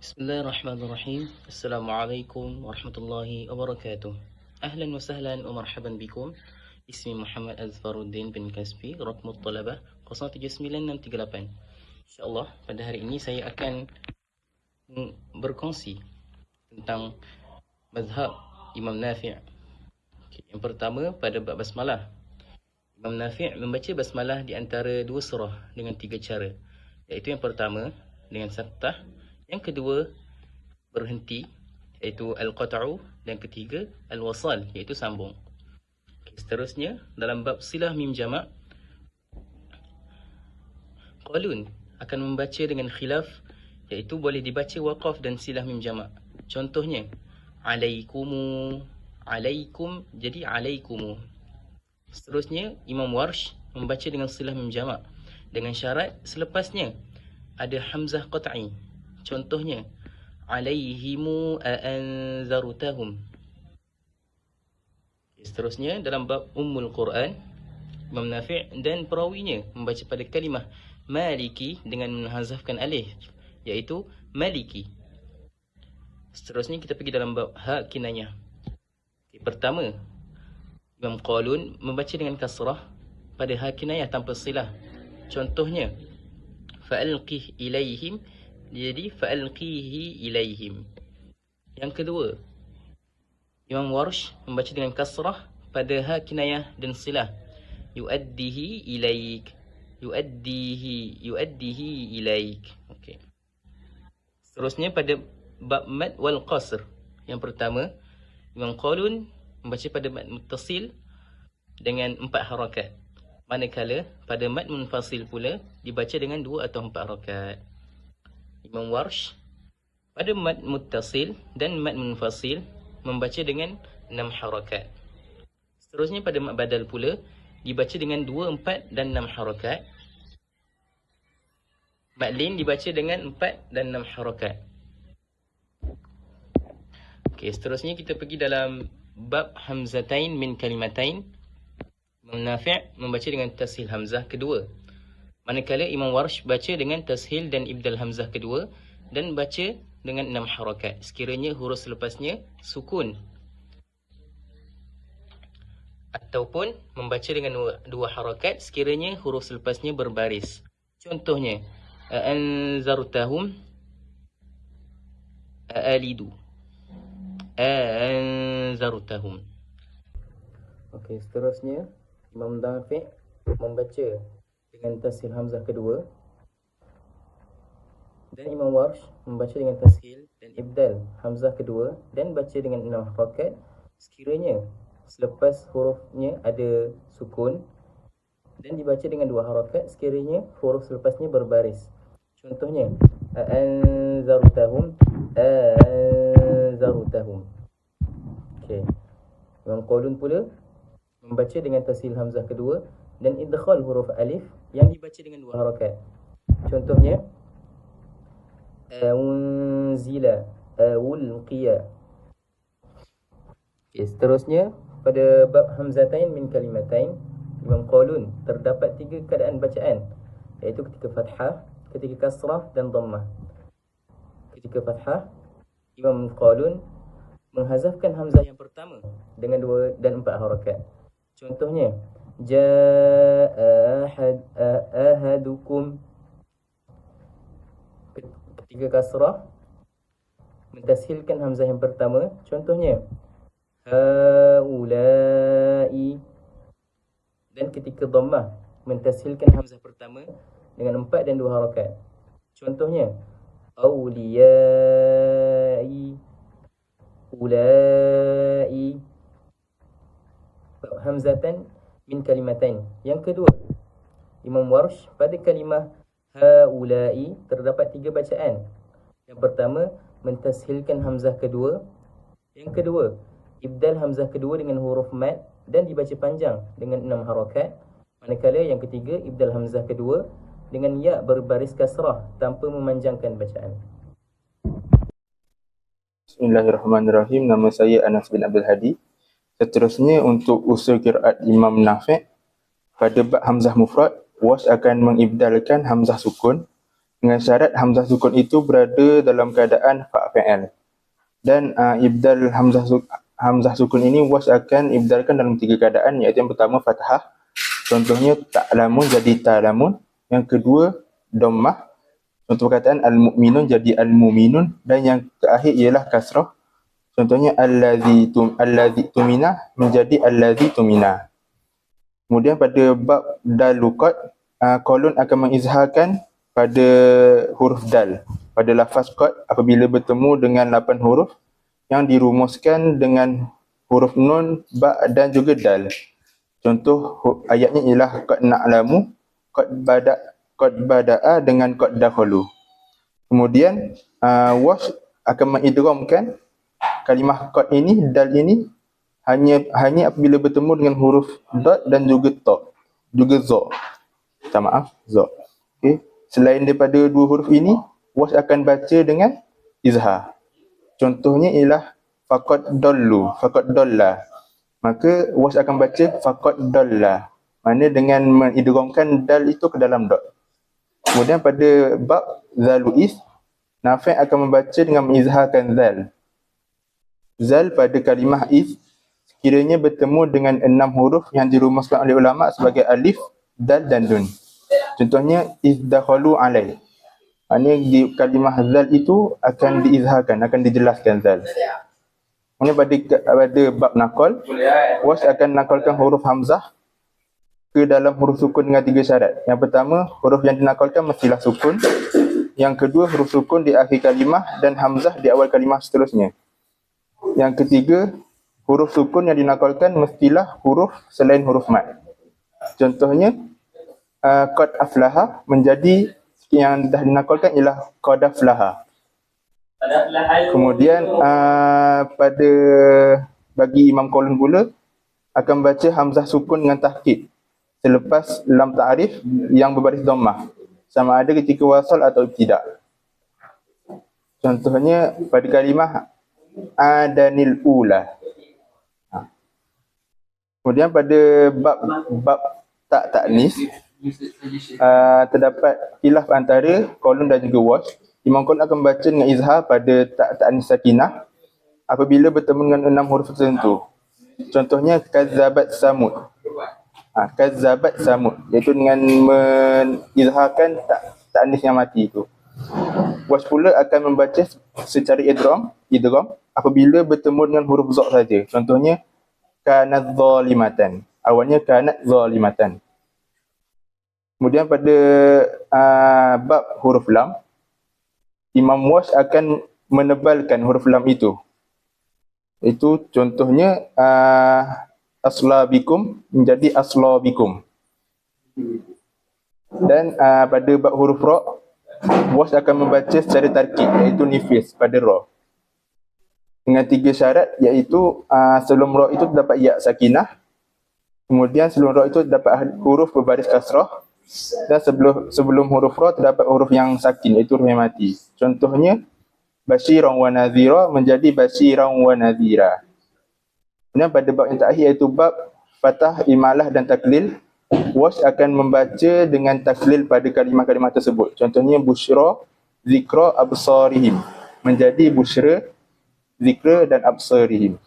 Bismillahirrahmanirrahim. Assalamualaikum warahmatullahi wabarakatuh. Ahlan wa sahlan wa marhaban bikum. Ismi Muhammad Azfaruddin bin Kasbi, Rakmut Talabah 079638. InsyaAllah pada hari ini saya akan berkongsi tentang mazhab Imam Nafi'. Yang pertama pada bab basmalah. Imam Nafi' membaca basmalah di antara dua surah dengan tiga cara. Iaitu yang pertama dengan saftah, yang kedua berhenti iaitu al-qat'u, dan ketiga al-wasal iaitu sambung. Seterusnya dalam bab silah mim jamak, qalun akan membaca dengan khilaf, iaitu boleh dibaca waqaf dan silah mim jamak. Contohnya alaikumu, alaikum jadi alaikumu. Seterusnya Imam Warsh membaca dengan silah mim jamak dengan syarat selepasnya ada hamzah qat'i. Contohnya alaihimu a'anzartahum. Seterusnya dalam bab Ummul Quran, Imam Nafi' dan perawinya membaca pada kalimah maliki dengan menghazafkan alif, iaitu maliki. Seterusnya kita pergi dalam bab ha kinayah. Pertama, Imam Qalun membaca dengan kasrah pada ha kinayah tanpa silah. Contohnya fa'alqih ilaihim, jadi fa'alqihi ilaihim. Yang kedua, Imam Warsh membaca dengan kasrah pada ha kinayah dan silah, yuaddihi ilaik, yuaddihi ilaik. Okey. Seterusnya pada bab mad wal qasr. Yang pertama, Imam Qalun membaca pada mad muttasil dengan 4 harakat. Manakala pada mad munfasil pula dibaca dengan 2 atau 4 harakat. Imam Warsh pada mad muttasil dan mad munfasil membaca dengan 6 harakat. Seterusnya pada mad badal pula dibaca dengan 2, 4 dan 6 harakat. Mad lin dibaca dengan 4 dan 6 harakat. Okey, seterusnya kita pergi dalam bab hamzatain min kalimatain. Imam Nafi' membaca dengan tashil hamzah kedua, manakala Imam Warsh baca dengan tashil dan ibdal hamzah kedua dan baca dengan 6 harakat sekiranya huruf selepasnya sukun, ataupun membaca dengan 2 harakat sekiranya huruf selepasnya berbaris. Contohnya anzartahum, aalidu, anzartahum. Okey, seterusnya Imam Nafi' membaca dengan tashil hamzah kedua, dan Imam Warsh membaca dengan tashil dan ibdal hamzah kedua dan baca dengan 6 harakat sekiranya selepas hurufnya ada sukun, dan dibaca dengan 2 harakat sekiranya huruf selepasnya berbaris. Contohnya anzartahum, anzartahum. Okey. Imam Qalun pula membaca dengan tashil hamzah kedua dan idkhal huruf alif yang dibaca dengan 2 harakat. Contohnya unzila, ulqiya. Okay, seterusnya pada bab hamzatain min kalimatain, Imam Qalun terdapat 3 keadaan bacaan, iaitu ketika fathah, ketika kasrah dan dhammah. Ketika fathah, Imam Qalun menghazafkan hamzah yang pertama dengan 2 dan 4 harakat. Contohnya jaa ahadukum. Ketika kasrah, mentashilkan hamzah yang pertama. Contohnya haulai. Dan ketika dhammah, mentashilkan hamzah pertama dengan 4 dan 2 harakat. Contohnya auliyai, ulai. Hamzatan min kalimatain. Yang kedua, Imam Warsh pada kalimah haulai terdapat 3 bacaan. Yang pertama, mentashilkan hamzah kedua. Yang kedua, ibdal hamzah kedua dengan huruf mad dan dibaca panjang dengan 6 harakat. Manakala yang ketiga, ibdal hamzah kedua dengan ya berbaris kasrah tanpa memanjangkan bacaan. Bismillahirrahmanirrahim. Nama saya Anas bin Abdul Hadi. Seterusnya untuk usul qiraat Imam Nafi', pada bab hamzah mufrad, Warsh akan mengibdalkan hamzah sukun, dengan syarat hamzah sukun itu berada dalam keadaan fa' dan ibdal hamzah sukun ini was akan ibdalkan dalam 3 keadaan, iaitu yang pertama fathah, contohnya ta'lamun jadi ta'lamun, yang kedua dhammah, contoh perkataan al-mu'minun jadi al-mu'minun, dan yang terakhir ialah kasrah, contohnya allazi tumina menjadi allazi tumina. Kemudian pada bab dal luqat, kolon akan mengizharkan pada huruf dal pada lafaz qad apabila bertemu dengan 8 huruf yang dirumuskan dengan huruf nun, ba dan juga dal. Contoh ayatnya ialah qad na'lamu, qad bada'a dengan qad dakhalu. Kemudian wash akan mengidghamkan kalimah qad ini, dal ini hanya apabila bertemu dengan huruf dot dan juga ta, juga za. Za. Okey. Selain daripada 2 huruf ini, wash akan baca dengan izhar. Contohnya ialah faqad dallu, faqad dalla. Maka wash akan baca faqad dalla. Mana dengan mengidghamkan dal itu ke dalam dot. Kemudian pada bab zalu is, Nafi' akan membaca dengan mengizharkan zal. Zal pada kalimah is sekiranya bertemu dengan 6 huruf yang dirumuskan oleh ulama sebagai alif, dal dan nun. Contohnya izdakhalu alai. Maknanya di kalimah zal itu akan diizharkan, akan dijelaskan zal. Kemudian pada bab nakal, wash akan nakalkan huruf hamzah ke dalam huruf sukun dengan 3 syarat. Yang pertama, huruf yang dinakalkan mestilah sukun. Yang kedua, huruf sukun di akhir kalimah dan hamzah di awal kalimah seterusnya. Yang ketiga, huruf sukun yang dinakalkan mestilah huruf selain huruf mat. Contohnya, qad aflaha menjadi yang dah dinakalkan ialah qad aflaha. Kemudian pada bagi Imam Qaulun pula akan baca hamzah sukun dengan tahqiq selepas lam ta'rif yang berbaris dhammah, sama ada ketika wasal atau tidak. Contohnya pada kalimah adanil ula. Kemudian pada bab tak taknis, terdapat khilaf antara Qaulun dan juga wash. Imam Qaulun akan baca dengan izhar pada tak taknis sakinah apabila bertemu dengan 6 huruf tertentu. Contohnya kazzabat samud. Kazzabat samud, iaitu dengan mengizharkan tak taknis yang mati itu. Wash pula akan membaca secara idgham apabila bertemu dengan huruf za saja. Contohnya kanat zalimatan. Awalnya kanat zalimatan. Kemudian pada bab huruf lam, Imam Wash akan menebalkan huruf lam itu. Itu contohnya aslabikum menjadi aslabikum. Dan pada bab huruf ra, Wash akan membaca secara tarkib, iaitu nifis pada ra. Dengan 3 syarat, iaitu sebelum ra itu terdapat ya sakinah, kemudian sebelum ra itu terdapat huruf berbaris kasrah, dan sebelum huruf ra terdapat huruf yang sakin, iaitu huruf yang mati. Contohnya basyiran wa nadhira menjadi basyiran wa nadhira. Kemudian pada bab yang terakhir, iaitu bab fathah, imalah dan taklil, Wash akan membaca dengan taklil pada kalimah-kalimah tersebut. Contohnya busyra, zikra, absarihim menjadi busyra, zikra dan absarihim.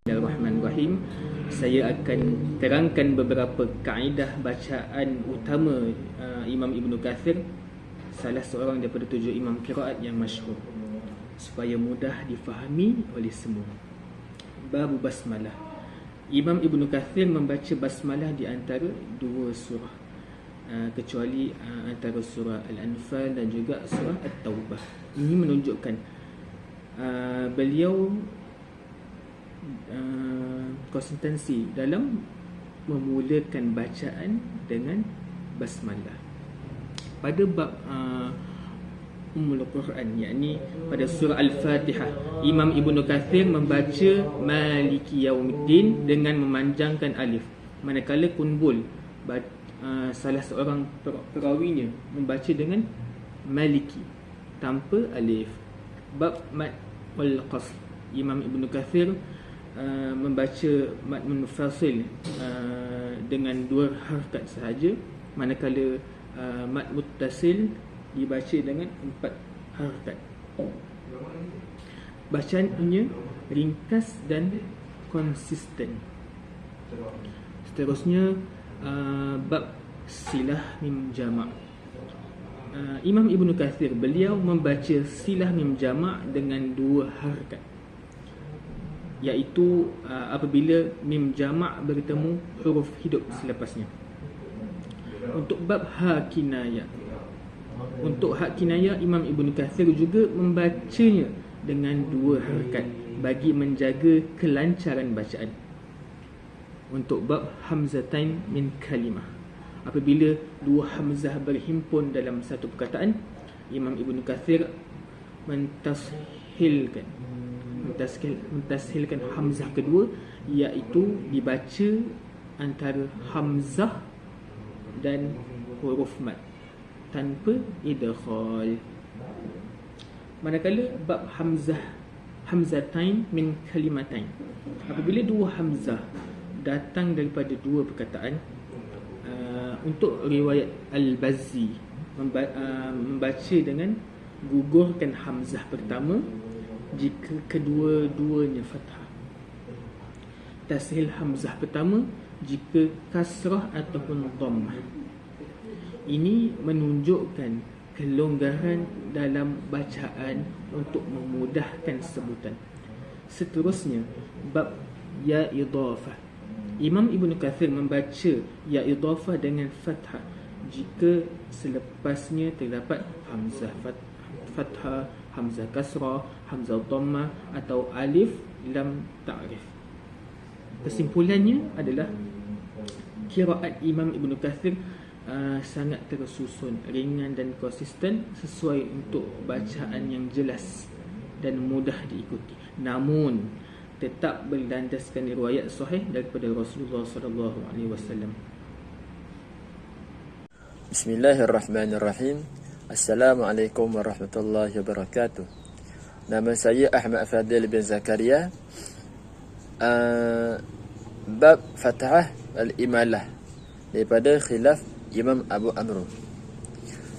Bismillahirrahmanirrahim. Saya akan terangkan beberapa kaedah bacaan utama Imam Ibn Kathir, salah seorang daripada 7 imam qiraat yang masyhur, supaya mudah difahami oleh semua. Bab basmalah. Imam Ibn Kathir membaca basmalah di antara 2 surah, kecuali antara surah Al-Anfal dan juga surah At-Taubah. Ini menunjukkan beliau konsistensi dalam memulakan bacaan dengan basmalah. Pada bab Ummul Quran, yakni pada surah Al-Fatihah, Imam Ibn Kathir membaca Maliki Yaumiddin dengan memanjangkan alif, manakala Kunbul, salah seorang perawinya, membaca dengan Maliki tanpa alif. Bab Mad wal Qasr, Imam Ibn Kathir membaca Mad munfasil dengan 2 harakat sahaja, manakala Mad muttasil dibaca dengan 4 harakat. Bacaannya ringkas dan konsisten. Seterusnya bab silah mim jamak. Imam Ibn Kathir, beliau membaca silah mim jamak dengan 2 harakat, iaitu apabila mim jamak bertemu huruf hidup selepasnya. Untuk bab ha kinayah, untuk hak kinayah, Imam Ibn Kathir juga membacanya dengan 2 harakat bagi menjaga kelancaran bacaan. Untuk bab hamzatain min kalimah, apabila 2 hamzah berhimpun dalam satu perkataan, Imam Ibn Kathir mentashilkan hamzah kedua, iaitu dibaca antara hamzah dan huruf mad tanpa idghal. Manakala bab hamzatain min kalimatain, apabila 2 hamzah datang daripada 2 perkataan, untuk riwayat Al-Bazzi membaca dengan gugurkan hamzah pertama jika kedua-duanya fathah, tashil hamzah pertama jika kasrah ataupun dhammah. Ini menunjukkan kelonggaran dalam bacaan untuk memudahkan sebutan. Seterusnya bab ya idhafah. Imam Ibn Kathir membaca ya idhafah dengan fathah jika selepasnya terdapat hamzah fathah, hamzah kasrah, hamzah dhammah atau alif lam ta'rif. Kesimpulannya adalah qiraat Imam Ibn Kathir sangat tersusun, ringan dan konsisten sesuai untuk bacaan yang jelas dan mudah diikuti, namun tetap berlandaskan riwayat sahih daripada Rasulullah SAW. Bismillahirrahmanirrahim. Assalamualaikum warahmatullahi wabarakatuh. Nama saya Ahmad Fadil bin Zakaria. Bab Fathah al-Imalah daripada khilaf Imam Abu Amr.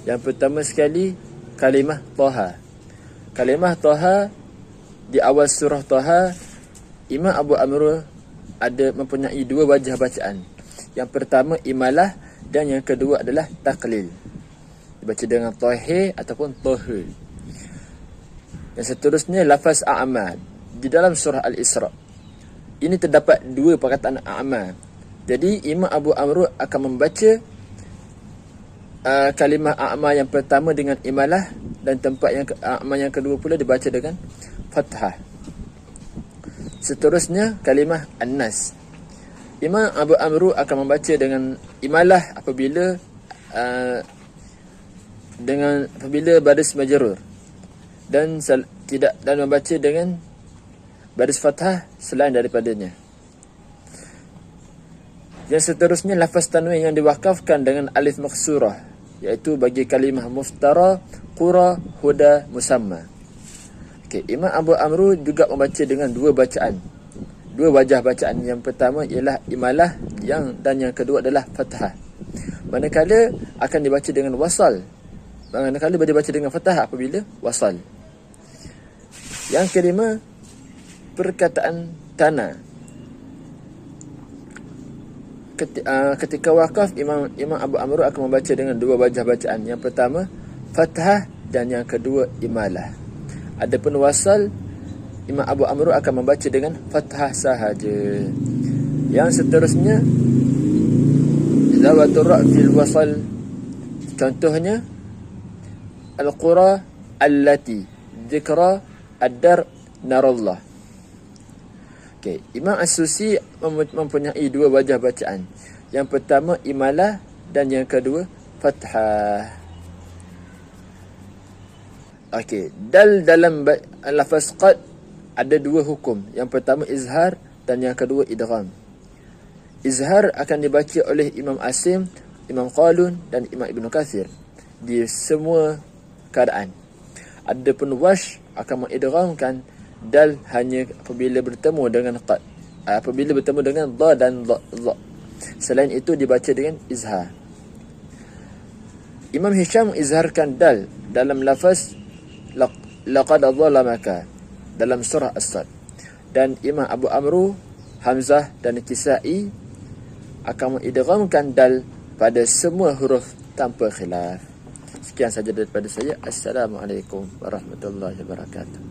Yang pertama sekali, kalimah Taha. Kalimah Taha, di awal surah Taha, Imam Abu Amr mempunyai 2 wajah bacaan. Yang pertama imalah dan yang kedua adalah taklil. Dibaca dengan Tahe ataupun Tahe. Yang seterusnya lafaz a'ma di dalam surah Al-Isra. Ini terdapat 2 perkataan a'ma. Jadi Imam Abu Amr akan membaca kalimah a'ma yang pertama dengan imalah, dan tempat yang a'ma yang kedua pula dibaca dengan fathah. Seterusnya kalimah an-nas. Imam Abu Amr akan membaca dengan imalah apabila baris majrur, dan membaca dengan baris fathah selain daripadanya. Yang seterusnya lafaz tanwin yang diwakafkan dengan alif maksurah, iaitu bagi kalimah muftara, qura, huda, musamma. Imam Abu Amr juga membaca dengan 2 bacaan, 2 wajah bacaan. Yang pertama ialah imalah, dan yang kedua adalah fathah. Manakala akan dibaca dengan wasal, manakala dibaca dengan fathah apabila wasal. Yang kelima, perkataan tanah. Ketika wakaf, Imam Abu Amr akan membaca dengan 2 wajah bacaan. Yang pertama fathah dan yang kedua imalah. Adapun wasal, Imam Abu Amr akan membaca dengan fathah sahaja. Yang seterusnya zawatur ra' fil wasal. Contohnya al-qura allati, dzikra, ad-dar, narallah. Imam As-Susi mempunyai 2 wajah bacaan. Yang pertama imalah dan yang kedua fathah. Dal dalam lafaz qad ada 2 hukum. Yang pertama izhar dan yang kedua idgham. Izhar akan dibaca oleh Imam Asim, Imam Qalun dan Imam Ibn Kathir di semua keadaan. Adapun Warsh akan mengidghamkan dal hanya apabila bertemu dengan qad, apabila bertemu dengan dha dan dha. Selain itu dibaca dengan izhar. Imam Hisham izharkan dal dalam lafaz laqad adzalamaka dalam surah As-Sad. Dan Imam Abu Amru, Hamzah dan Kisai akan mengidghamkan dal pada semua huruf tanpa khilaf. Sekian saja daripada saya. Assalamualaikum warahmatullahi wabarakatuh.